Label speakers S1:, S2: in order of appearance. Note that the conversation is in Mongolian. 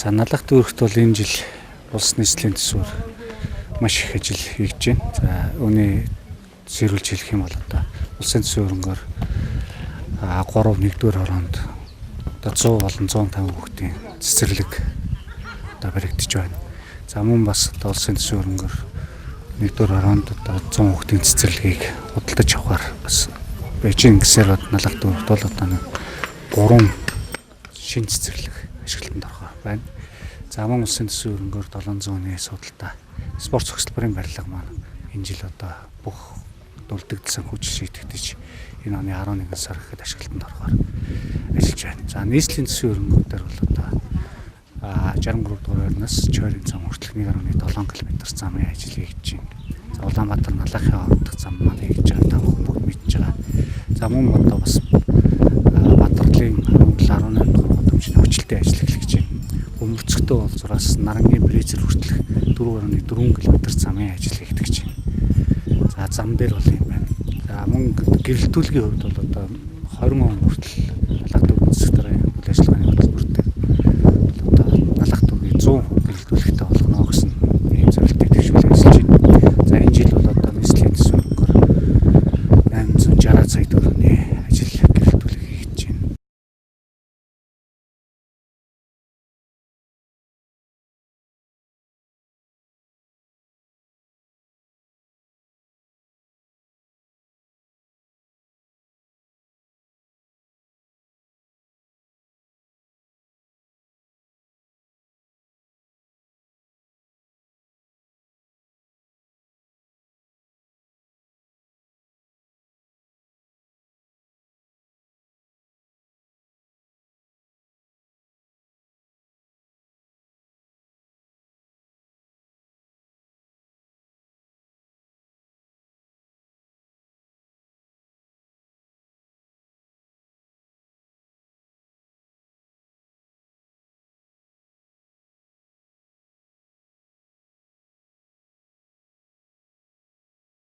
S1: За налах дүүрэгт бол энэ жил улс нийслэлийн төсвөр маш их ажил хийж байна. За үүний сэрүүлж хэлэх юм бол одоо улсын төсвийн хөрөнгөөр 1-р хороонд одоо 100 болон 150 хүүхдийн цэцэрлэг одоо баригдаж байна. За мөн бас одоо улсын төсвийн хөрөнгөөр 1-р хороонд одоо 100 хүүхдийн цэцэрлэгийг худалдаж авахар бас Бээжин гэсээр налах дүүрэгт бол одоо 3 шинэ цэцэрлэг ашиглалтанд орох байна. За мөн улсын төсвийн хөрөнгөөр 700-ны судалтай спорт цогцлборын барилга маань энэ жил одоо бүх дурддагдсан хүч шийтгэж энэ оны 11 сар гэхэд ашиглалтанд орохоор ажиллаж байна. За нийслэлийн төсвийн хөрөнгөөр бол одоо 63 дугаар байрнаас Чойрын зам хүртэл 1.7 км замын ажил хийж байна. За Улаанбаатар налахын ордох зам маань хийж байгаа та бүхэн мэдж байгаа. За мөн одоо бас Баатарлын 18 дугаар гудамжны хүчтэй ажил эхлэж байна. Өмөрцөгтөө бол зураас Нарангийн Брезил хүртэлх 4.4 км замын ажил хийгдэж байна. За зам дээр бол юм байна. За мөн гэрэлтүүлгийн хувьд бол одоо 20 он хүртэл налах дүүргийн цэцэрлэгтэй үйл ажиллагааны хөтөлбөртэй одоо налах дүүргийн 100%